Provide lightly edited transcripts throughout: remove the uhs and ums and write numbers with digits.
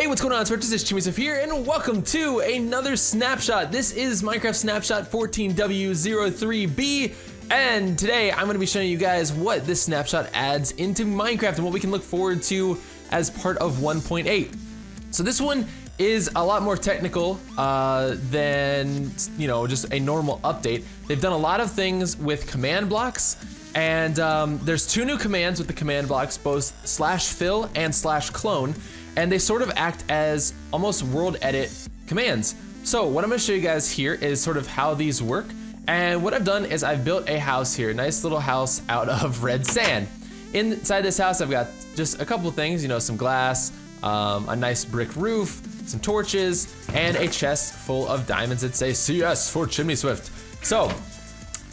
Hey, what's going on, Selectors? This is ChimneySwift here, and welcome to another snapshot. This is Minecraft Snapshot 14w03b, and today I'm going to be showing you guys what this snapshot adds into Minecraft and what we can look forward to as part of 1.8. So this one is a lot more technical than, you know, just a normal update. They've done a lot of things with command blocks, and there's two new commands with the command blocks, both /fill and /clone. And they sort of act as almost world edit commands. So what I'm gonna show you guys here is sort of how these work. And what I've done is I've built a house here, a nice little house out of red sand. Inside this house, I've got just a couple of things, you know, some glass, a nice brick roof, some torches, and a chest full of diamonds that say CS for ChimneySwift. So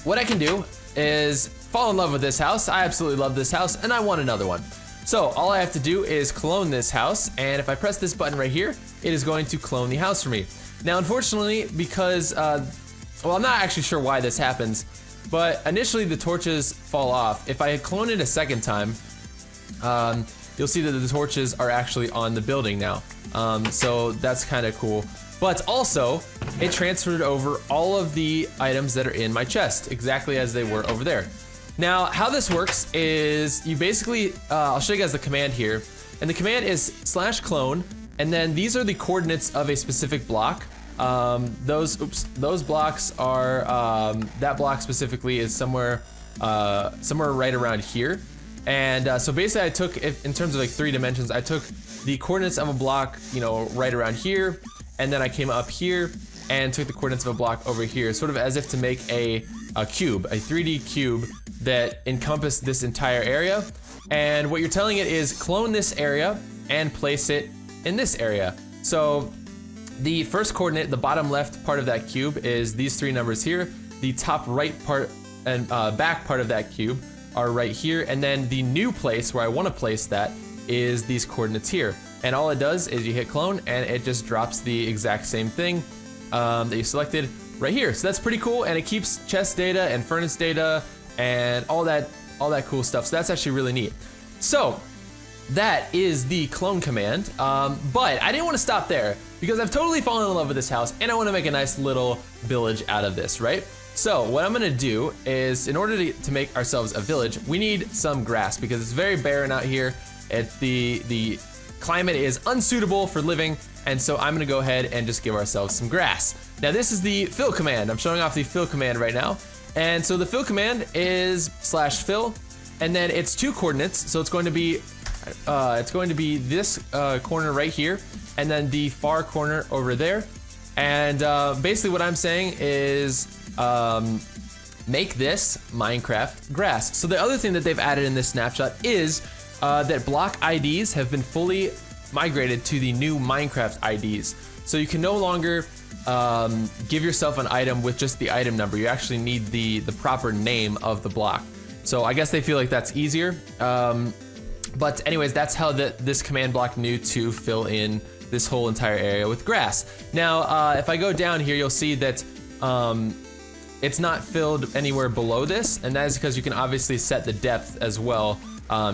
what I can do is fall in love with this house. I absolutely love this house, and I want another one. So all I have to do is clone this house, and if I press this button right here, it is going to clone the house for me. Now, unfortunately, because, well, I'm not actually sure why this happens, but initially the torches fall off. If I clone it a second time, you'll see that the torches are actually on the building now. So that's kind of cool. But also, it transferred over all of the items that are in my chest, exactly as they were over there. Now, how this works is you basically, I'll show you guys the command here, and the command is /clone, and then these are the coordinates of a specific block. Those blocks are, that block specifically is somewhere right around here. And so basically I took, in terms of like 3 dimensions, I took the coordinates of a block, you know, right around here, and then I came up here and took the coordinates of a block over here, sort of as if to make a cube, a 3D cube that encompassed this entire area. And what you're telling it is clone this area and place it in this area. So the first coordinate, the bottom left part of that cube, is these 3 numbers here. The top right part and back part of that cube are right here. And then the new place where I want to place that is these coordinates here. And all it does is you hit clone and it just drops the exact same thing that you selected right here. So that's pretty cool, and it keeps chest data and furnace data and all that cool stuff. So that's actually really neat. So that is the clone command, but I didn't want to stop there because I've totally fallen in love with this house and I want to make a nice little village out of this, right? So what I'm gonna do is, in order to make ourselves a village, we need some grass because it's very barren out here. The climate is unsuitable for living, and so I'm gonna go ahead and just give ourselves some grass. Now this is the fill command. I'm showing off the fill command right now. And so the fill command is /fill, and then it's 2 coordinates. So it's going to be this corner right here, and then the far corner over there. And basically what I'm saying is make this Minecraft grass. So the other thing that they've added in this snapshot is that block IDs have been fully migrated to the new Minecraft IDs. So you can no longer give yourself an item with just the item number. You actually need the proper name of the block. So I guess they feel like that's easier. But anyways, that's how this command block knew to fill in this whole entire area with grass. Now, if I go down here, you'll see that it's not filled anywhere below this, and that is because you can obviously set the depth as well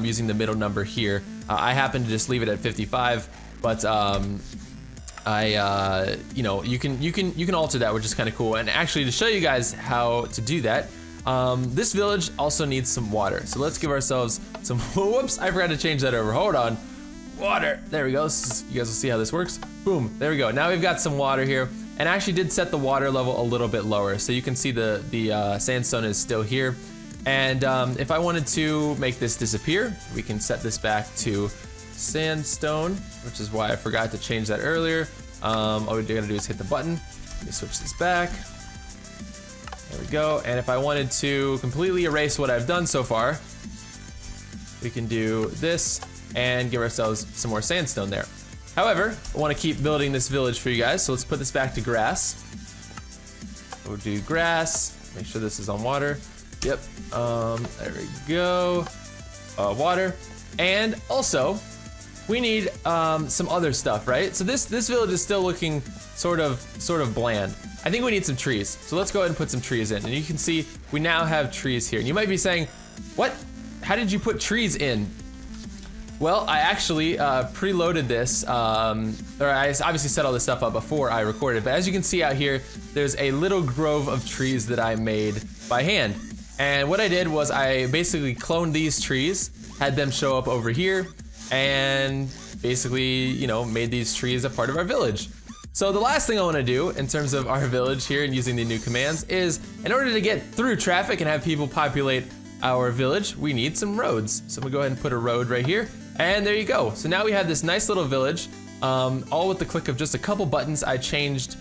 using the middle number here. I happen to just leave it at 55, but you know, you can alter that, which is kind of cool. And actually, to show you guys how to do that, this village also needs some water. So let's give ourselves some, whoops, I forgot to change that over. Hold on, water, there we go. So you guys will see how this works. Boom, there we go. Now we've got some water here, and I actually did set the water level a little bit lower. So you can see the sandstone is still here. And if I wanted to make this disappear, we can set this back to sandstone, which is why I forgot to change that earlier. All we're gonna do is hit the button. Let me switch this back. There we go. And if I wanted to completely erase what I've done so far, we can do this and give ourselves some more sandstone there. However, I want to keep building this village for you guys, so let's put this back to grass. We'll do grass. Make sure this is on water. Yep. There we go. Water. And also, we need some other stuff, right? So this village is still looking sort of bland. I think we need some trees. So let's go ahead and put some trees in. And you can see we now have trees here. And you might be saying, what? How did you put trees in? Well, I actually preloaded this, or I obviously set all this stuff up before I recorded, but as you can see out here, there's a little grove of trees that I made by hand. And what I did was I basically cloned these trees, had them show up over here, and basically, you know, made these trees a part of our village. So the last thing I want to do in terms of our village here and using the new commands is, in order to get through traffic and have people populate our village, we need some roads. So I'm gonna go ahead and put a road right here, and there you go. So now we have this nice little village, all with the click of just a couple buttons. I changed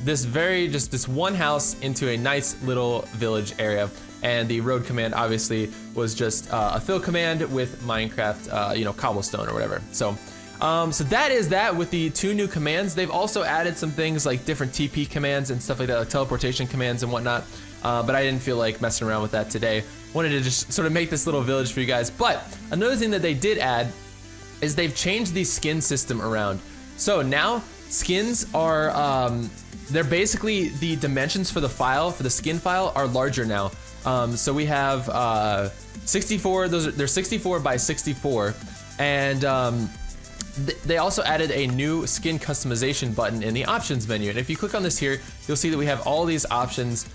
this one house into a nice little village area, and the road command obviously was just a fill command with Minecraft, you know, cobblestone or whatever. So that is that with the 2 new commands. They've also added some things like different TP commands and stuff like that, like teleportation commands and whatnot. But I didn't feel like messing around with that today. Wanted to just sort of make this little village for you guys. But another thing that they did add is they've changed the skin system around. So now skins are, they're basically the dimensions for the file, for the skin file, are larger now. So we have 64, they're 64 by 64, and they also added a new skin customization button in the options menu. And if you click on this here, you'll see that we have all these options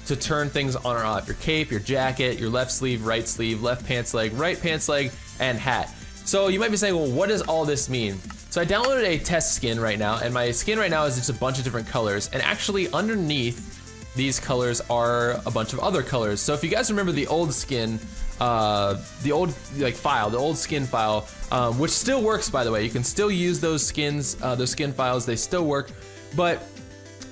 to turn things on or off. Your cape, your jacket, your left sleeve, left pants leg, right pants leg, and hat. So you might be saying, well, what does all this mean? So I downloaded a test skin right now, and my skin right now is just a bunch of different colors. And actually underneath these colors are a bunch of other colors. So if you guys remember the old skin, the old skin file, which still works, by the way. You can still use those skins, those skin files, they still work. But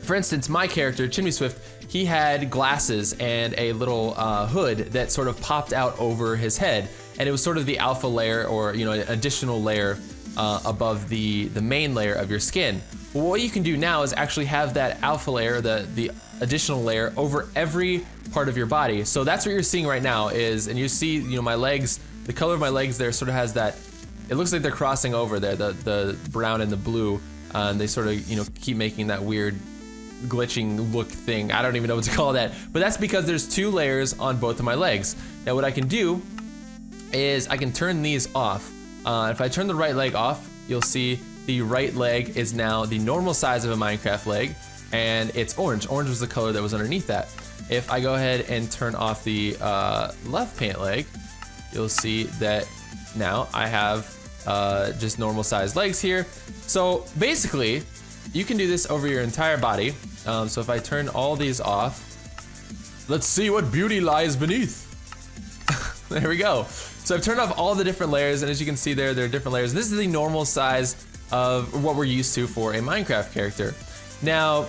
for instance, my character, ChimneySwift, he had glasses and a little hood that sort of popped out over his head. And it was sort of the alpha layer, or, you know, an additional layer above the main layer of your skin. Well, what you can do now is actually have that alpha layer, the additional layer, over every part of your body. So that's what you're seeing right now is, and you see, you know, my legs, the color of my legs there sort of has that, it looks like they're crossing over there, the brown and the blue, and they sort of, you know, keep making that weird glitching look thing. I don't even know what to call that, but that's because there's 2 layers on both of my legs. Now what I can do is I can turn these off. If I turn the right leg off, you'll see the right leg is now the normal size of a Minecraft leg, and it's orange. Orange was the color that was underneath that. If I go ahead and turn off the left pant leg, you'll see that now I have just normal sized legs here. So basically, you can do this over your entire body. So if I turn all these off, let's see what beauty lies beneath. There we go. So I've turned off all the different layers, and as you can see there are different layers. This is the normal size of what we're used to for a Minecraft character. Now,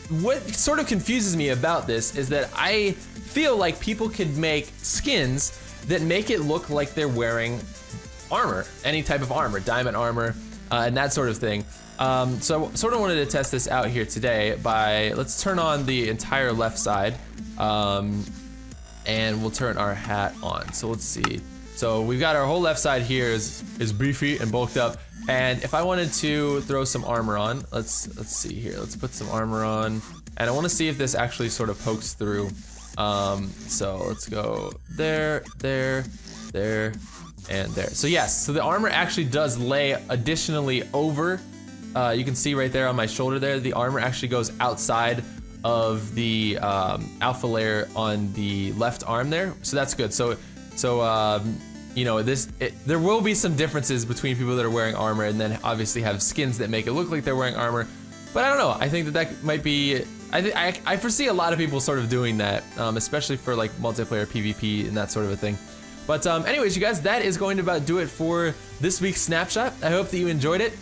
what sort of confuses me about this is that I feel like people could make skins that make it look like they're wearing armor, any type of armor, diamond armor, and that sort of thing. So I sort of wanted to test this out here today by, let's turn on the entire left side, and we'll turn our hat on. So let's see. So we've got our whole left side here is beefy and bulked up. And if I wanted to throw some armor on, let's see here. Let's put some armor on, and I want to see if this actually sort of pokes through. So let's go there, there, there, and there. So yes, so the armor actually does lay additionally over. You can see right there on my shoulder there, the armor actually goes outside of the alpha layer on the left arm there. So that's good. So you know, there will be some differences between people that are wearing armor and then obviously have skins that make it look like they're wearing armor. But I don't know. I think that might be. I foresee a lot of people sort of doing that, especially for like multiplayer PvP and that sort of a thing. But anyways, you guys, that is going to about do it for this week's snapshot. I hope that you enjoyed it.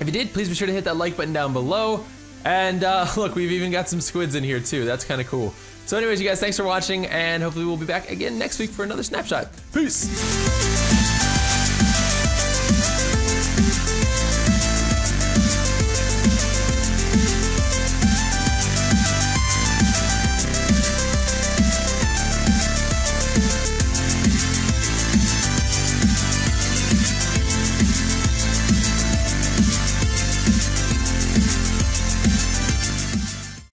If you did, please be sure to hit that like button down below. And look, we've even got some squids in here too. That's kind of cool. So anyways, you guys, thanks for watching, and hopefully we'll be back again next week for another snapshot. Peace.